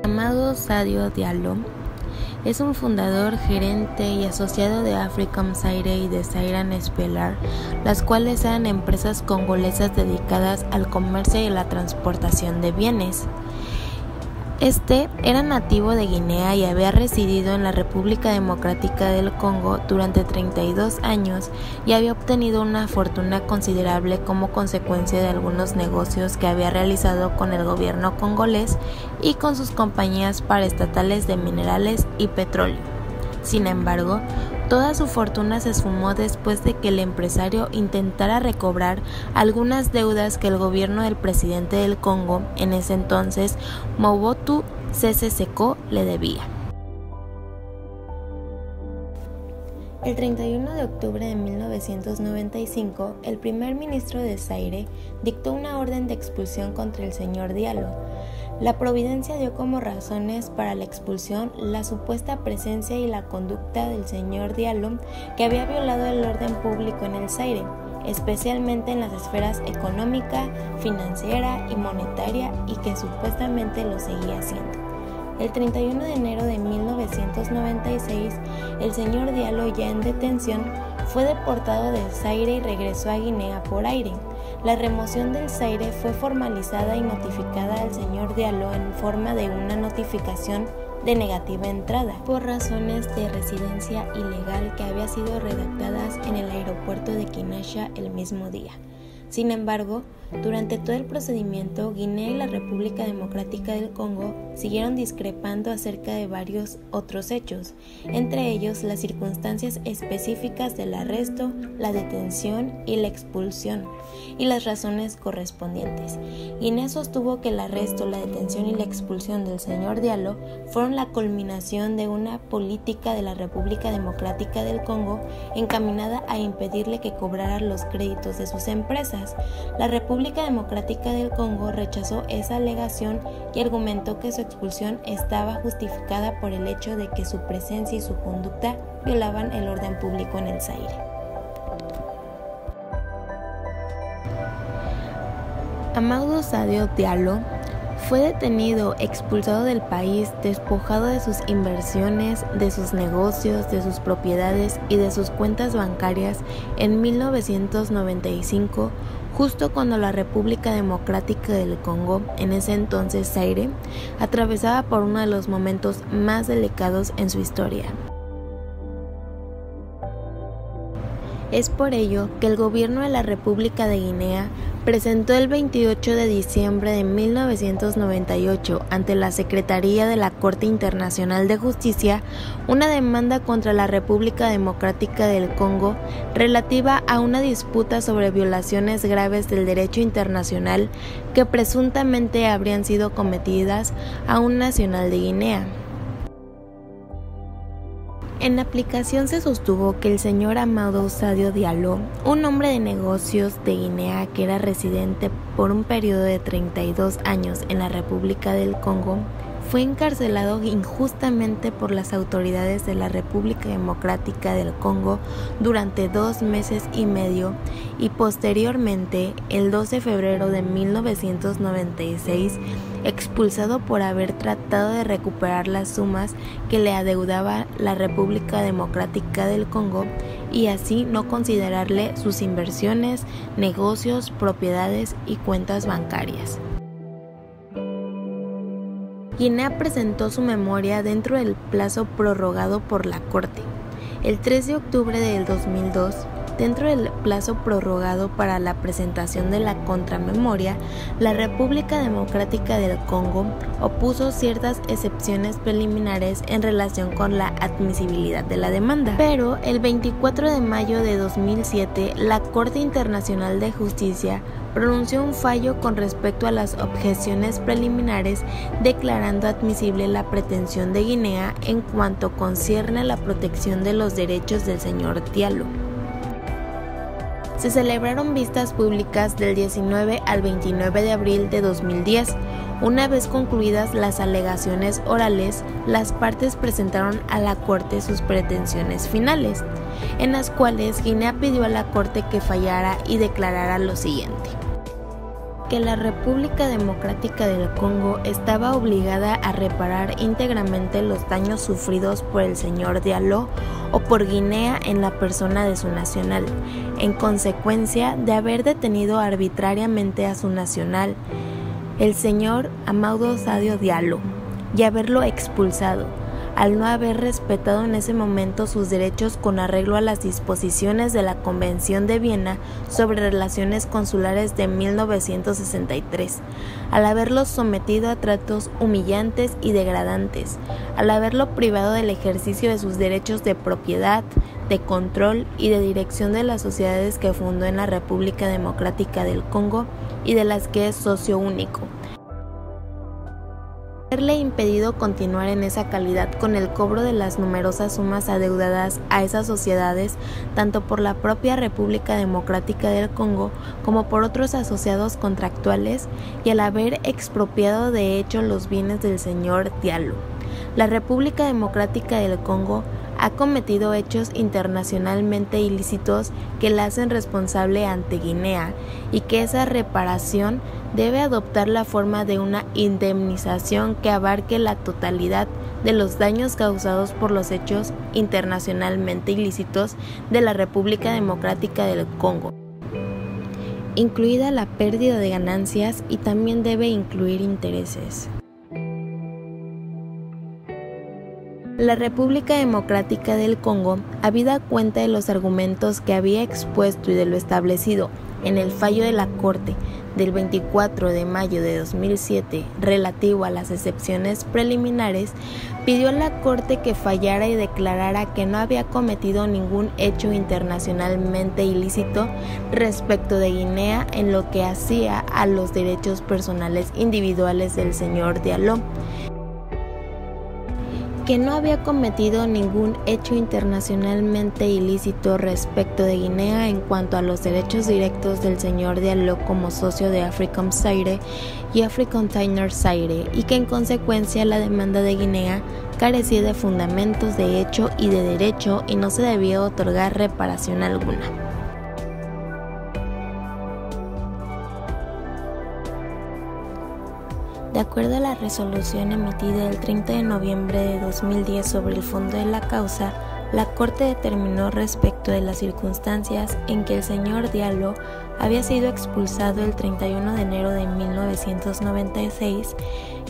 Amadou Sadio Diallo es un fundador, gerente y asociado de Africom Zaire y de Zairan Expellar, las cuales eran empresas congolesas dedicadas al comercio y la transportación de bienes. Este era nativo de Guinea y había residido en la República Democrática del Congo durante 32 años y había obtenido una fortuna considerable como consecuencia de algunos negocios que había realizado con el gobierno congolés y con sus compañías paraestatales de minerales y petróleo. Sin embargo, toda su fortuna se esfumó después de que el empresario intentara recobrar algunas deudas que el gobierno del presidente del Congo, en ese entonces Mobutu Sese Seko, le debía. El 31 de octubre de 1995, el primer ministro de Zaire dictó una orden de expulsión contra el señor Diallo. La providencia dio como razones para la expulsión la supuesta presencia y la conducta del señor Diallo, que había violado el orden público en el Zaire, especialmente en las esferas económica, financiera y monetaria, y que supuestamente lo seguía haciendo. El 31 de enero de 1996, el señor Diallo, ya en detención, fue deportado del Zaire y regresó a Guinea por aire. La remoción del Zaire fue formalizada y notificada al señor Diallo en forma de una notificación de negativa entrada, por razones de residencia ilegal que había sido redactadas en el aeropuerto de Kinshasa el mismo día. Sin embargo, durante todo el procedimiento, Guinea y la República Democrática del Congo siguieron discrepando acerca de varios otros hechos, entre ellos las circunstancias específicas del arresto, la detención y la expulsión, y las razones correspondientes. Guinea sostuvo que el arresto, la detención y la expulsión del señor Diallo fueron la culminación de una política de la República Democrática del Congo encaminada a impedirle que cobrara los créditos de sus empresas. La República Democrática del Congo rechazó esa alegación y argumentó que su expulsión estaba justificada por el hecho de que su presencia y su conducta violaban el orden público en el Zaire. Amadou Sadio Diallo fue detenido, expulsado del país, despojado de sus inversiones, de sus negocios, de sus propiedades y de sus cuentas bancarias en 1995, justo cuando la República Democrática del Congo, en ese entonces Zaire, atravesaba por uno de los momentos más delicados en su historia. Es por ello que el gobierno de la República de Guinea presentó el 28 de diciembre de 1998 ante la Secretaría de la Corte Internacional de Justicia una demanda contra la República Democrática del Congo relativa a una disputa sobre violaciones graves del derecho internacional que presuntamente habrían sido cometidas a un nacional de Guinea. En la aplicación se sostuvo que el señor Amadou Sadio Diallo, un hombre de negocios de Guinea que era residente por un periodo de 32 años en la República del Congo, fue encarcelado injustamente por las autoridades de la República Democrática del Congo durante 2 meses y medio y posteriormente, el 2 de febrero de 1996, expulsado por haber tratado de recuperar las sumas que le adeudaba la República Democrática del Congo y así no considerarle sus inversiones, negocios, propiedades y cuentas bancarias. Guinea presentó su memoria dentro del plazo prorrogado por la Corte. El 3 de octubre del 2002, dentro del plazo prorrogado para la presentación de la contramemoria, la República Democrática del Congo opuso ciertas excepciones preliminares en relación con la admisibilidad de la demanda. Pero el 24 de mayo de 2007, la Corte Internacional de Justicia pronunció un fallo con respecto a las objeciones preliminares, declarando admisible la pretensión de Guinea en cuanto concierne a la protección de los derechos del señor Diallo. Se celebraron vistas públicas del 19 al 29 de abril de 2010. Una vez concluidas las alegaciones orales, las partes presentaron a la Corte sus pretensiones finales, en las cuales Guinea pidió a la Corte que fallara y declarara lo siguiente. que la República Democrática del Congo estaba obligada a reparar íntegramente los daños sufridos por el señor Diallo o por Guinea en la persona de su nacional, en consecuencia de haber detenido arbitrariamente a su nacional, el señor Amadou Sadio Diallo, y haberlo expulsado, al no haber respetado en ese momento sus derechos con arreglo a las disposiciones de la Convención de Viena sobre Relaciones Consulares de 1963, al haberlo sometido a tratos humillantes y degradantes, al haberlo privado del ejercicio de sus derechos de propiedad, de control y de dirección de las sociedades que fundó en la República Democrática del Congo y de las que es socio único. Haberle impedido continuar en esa calidad con el cobro de las numerosas sumas adeudadas a esas sociedades, tanto por la propia República Democrática del Congo como por otros asociados contractuales, y al haber expropiado de hecho los bienes del señor Diallo. La República Democrática del Congo ha cometido hechos internacionalmente ilícitos que la hacen responsable ante Guinea y que esa reparación debe adoptar la forma de una indemnización que abarque la totalidad de los daños causados por los hechos internacionalmente ilícitos de la República Democrática del Congo, incluida la pérdida de ganancias, y también debe incluir intereses. La República Democrática del Congo, habida cuenta de los argumentos que había expuesto y de lo establecido en el fallo de la Corte del 24 de mayo de 2007 relativo a las excepciones preliminares, pidió a la Corte que fallara y declarara que no había cometido ningún hecho internacionalmente ilícito respecto de Guinea en lo que hacía a los derechos personales individuales del señor Diallo, que no había cometido ningún hecho internacionalmente ilícito respecto de Guinea en cuanto a los derechos directos del señor Diallo como socio de African Zaire y African Tiner Zaire, y que en consecuencia la demanda de Guinea carecía de fundamentos de hecho y de derecho y no se debía otorgar reparación alguna. De acuerdo a la resolución emitida el 30 de noviembre de 2010 sobre el fondo de la causa, la Corte determinó respecto de las circunstancias en que el señor Diallo había sido expulsado el 31 de enero de 1996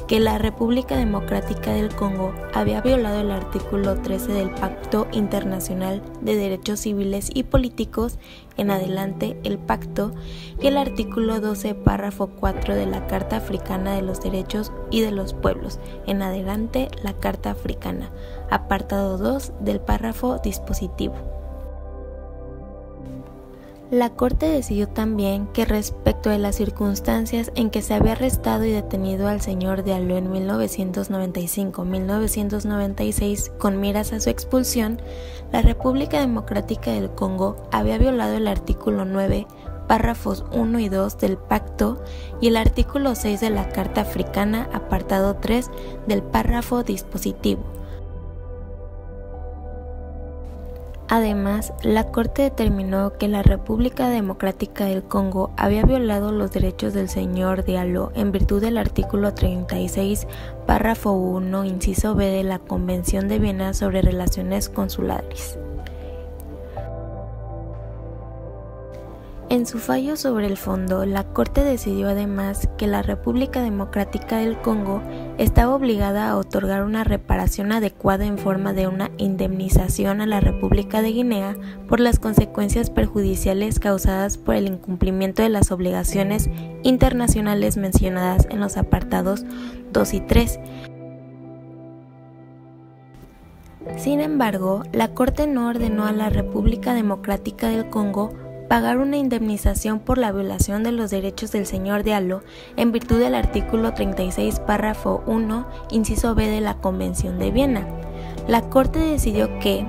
que la República Democrática del Congo había violado el artículo 13 del Pacto Internacional de Derechos Civiles y Políticos, en adelante el Pacto, y el artículo 12, párrafo 4 de la Carta Africana de los Derechos y de los Pueblos, en adelante la Carta Africana, apartado 2 del párrafo dispositivo. La Corte decidió también que respecto de las circunstancias en que se había arrestado y detenido al señor Diallo en 1995-1996 con miras a su expulsión, la República Democrática del Congo había violado el artículo 9, párrafos 1 y 2 del Pacto y el artículo 6 de la Carta Africana, apartado 3 del párrafo dispositivo. Además, la Corte determinó que la República Democrática del Congo había violado los derechos del señor Diallo en virtud del artículo 36, párrafo 1, inciso B de la Convención de Viena sobre Relaciones Consulares. En su fallo sobre el fondo, la Corte decidió además que la República Democrática del Congo estaba obligada a otorgar una reparación adecuada en forma de una indemnización a la República de Guinea por las consecuencias perjudiciales causadas por el incumplimiento de las obligaciones internacionales mencionadas en los apartados 2 y 3. Sin embargo, la Corte no ordenó a la República Democrática del Congo pagar una indemnización por la violación de los derechos del señor Diallo en virtud del artículo 36, párrafo 1, inciso B de la Convención de Viena. La Corte decidió que,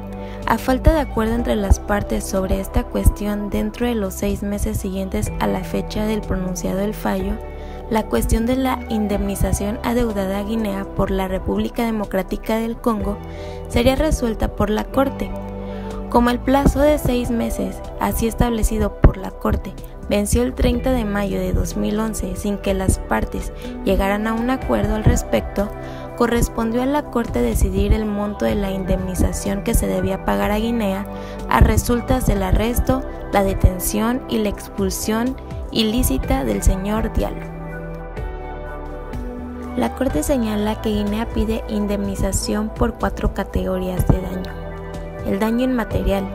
a falta de acuerdo entre las partes sobre esta cuestión dentro de los 6 meses siguientes a la fecha del pronunciado del fallo, la cuestión de la indemnización adeudada a Guinea por la República Democrática del Congo sería resuelta por la Corte. Como el plazo de 6 meses, así establecido por la Corte, venció el 30 de mayo de 2011 sin que las partes llegaran a un acuerdo al respecto, correspondió a la Corte decidir el monto de la indemnización que se debía pagar a Guinea a resultas del arresto, la detención y la expulsión ilícita del señor Diallo. La Corte señala que Guinea pide indemnización por 4 categorías de daño. El daño inmaterial,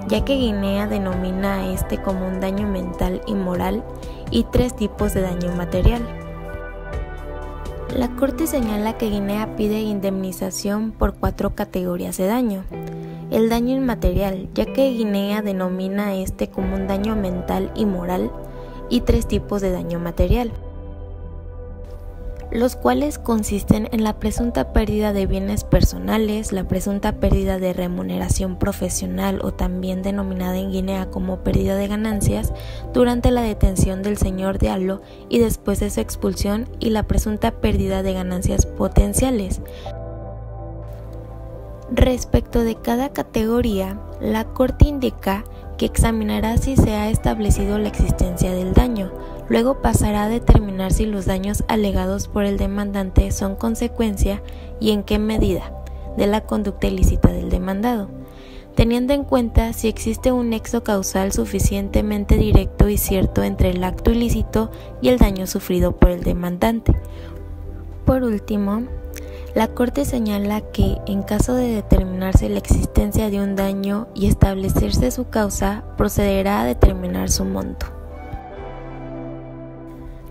ya que Guinea denomina a este como un daño mental y moral, y 3 tipos de daño material. La Corte señala que Guinea pide indemnización por 4 categorías de daño. El daño inmaterial, ya que Guinea denomina a este como un daño mental y moral, y 3 tipos de daño material, los cuales consisten en la presunta pérdida de bienes personales, la presunta pérdida de remuneración profesional o también denominada en Guinea como pérdida de ganancias durante la detención del señor Diallo y después de su expulsión, y la presunta pérdida de ganancias potenciales. Respecto de cada categoría, la Corte indica que examinará si se ha establecido la existencia del daño. Luego pasará a determinar si los daños alegados por el demandante son consecuencia y en qué medida de la conducta ilícita del demandado, teniendo en cuenta si existe un nexo causal suficientemente directo y cierto entre el acto ilícito y el daño sufrido por el demandante. Por último, la Corte señala que, en caso de determinarse la existencia de un daño y establecerse su causa, procederá a determinar su monto.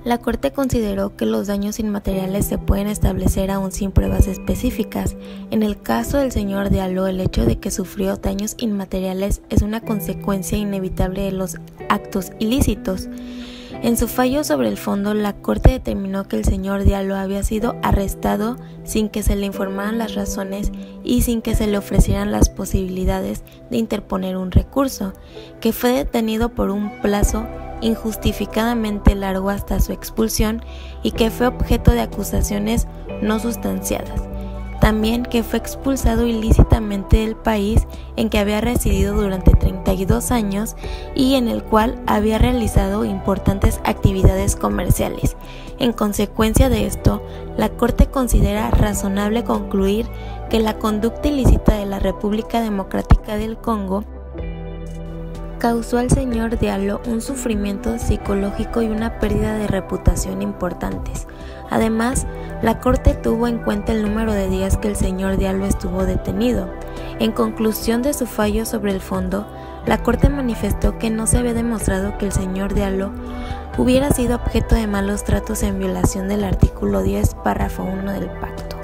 La Corte consideró que los daños inmateriales se pueden establecer aún sin pruebas específicas. En el caso del señor Diallo, el hecho de que sufrió daños inmateriales es una consecuencia inevitable de los actos ilícitos. En su fallo sobre el fondo, la Corte determinó que el señor Diallo había sido arrestado sin que se le informaran las razones y sin que se le ofrecieran las posibilidades de interponer un recurso, que fue detenido por un plazo injustificadamente largo hasta su expulsión y que fue objeto de acusaciones no sustanciadas. También que fue expulsado ilícitamente del país en que había residido durante 32 años y en el cual había realizado importantes actividades comerciales. En consecuencia de esto, la Corte considera razonable concluir que la conducta ilícita de la República Democrática del Congo causó al señor Diallo un sufrimiento psicológico y una pérdida de reputación importantes. Además, la Corte tuvo en cuenta el número de días que el señor Diallo estuvo detenido. En conclusión de su fallo sobre el fondo, la Corte manifestó que no se había demostrado que el señor Diallo hubiera sido objeto de malos tratos en violación del artículo 10, párrafo 1 del pacto.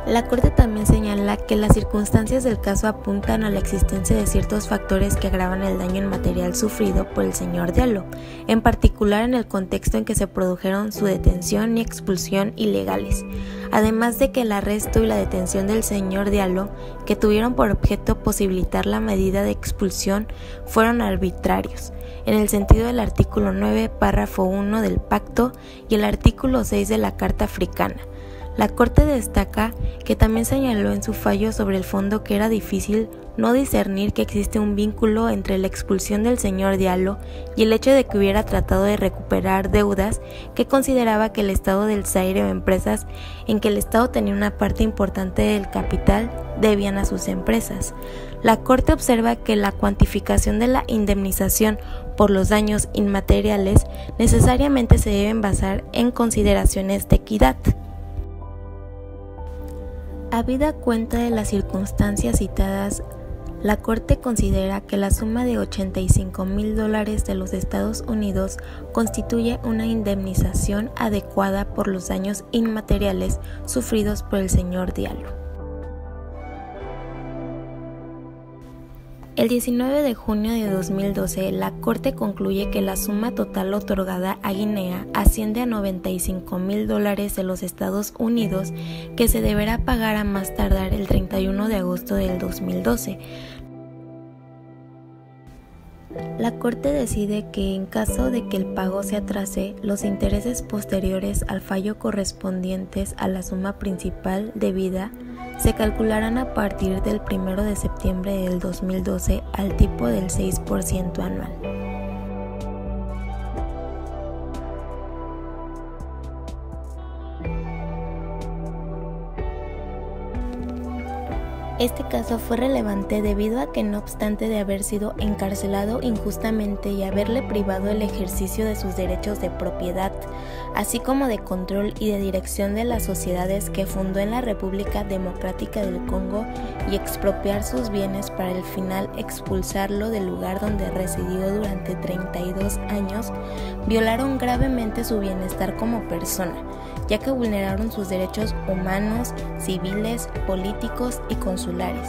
La Corte también señala que las circunstancias del caso apuntan a la existencia de ciertos factores que agravan el daño inmaterial sufrido por el señor Diallo, en particular en el contexto en que se produjeron su detención y expulsión ilegales, además de que el arresto y la detención del señor Diallo, que tuvieron por objeto posibilitar la medida de expulsión, fueron arbitrarios, en el sentido del artículo 9, párrafo 1 del pacto y el artículo 6 de la Carta Africana. La Corte destaca que también señaló en su fallo sobre el fondo que era difícil no discernir que existe un vínculo entre la expulsión del señor Diallo y el hecho de que hubiera tratado de recuperar deudas que consideraba que el Estado del Zaire o empresas en que el Estado tenía una parte importante del capital debían a sus empresas. La Corte observa que la cuantificación de la indemnización por los daños inmateriales necesariamente se deben basar en consideraciones de equidad. Habida cuenta de las circunstancias citadas, la Corte considera que la suma de $85,000 de los Estados Unidos constituye una indemnización adecuada por los daños inmateriales sufridos por el señor Diallo. El 19 de junio de 2012, la Corte concluye que la suma total otorgada a Guinea asciende a $95,000 de los Estados Unidos, que se deberá pagar a más tardar el 31 de agosto del 2012. La Corte decide que en caso de que el pago se atrase, los intereses posteriores al fallo correspondientes a la suma principal debida se calcularán a partir del 1 de septiembre del 2012 al tipo del 6% anual. Este caso fue relevante debido a que, no obstante de haber sido encarcelado injustamente y haberle privado el ejercicio de sus derechos de propiedad, así como de control y de dirección de las sociedades que fundó en la República Democrática del Congo, y expropiar sus bienes para al final expulsarlo del lugar donde residió durante 32 años, violaron gravemente su bienestar como persona, ya que vulneraron sus derechos humanos, civiles, políticos y consulares.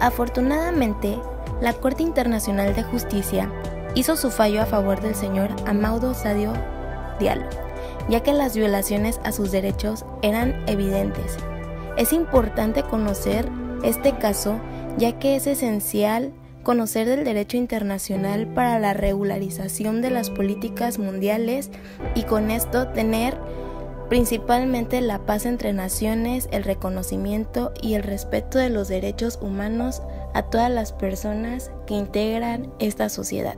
Afortunadamente, la Corte Internacional de Justicia hizo su fallo a favor del señor Amadou Sadio Diallo, ya que las violaciones a sus derechos eran evidentes. Es importante conocer este caso, ya que es esencial conocer del derecho internacional para la regularización de las políticas mundiales y con esto tener principalmente la paz entre naciones, el reconocimiento y el respeto de los derechos humanos a todas las personas que integran esta sociedad.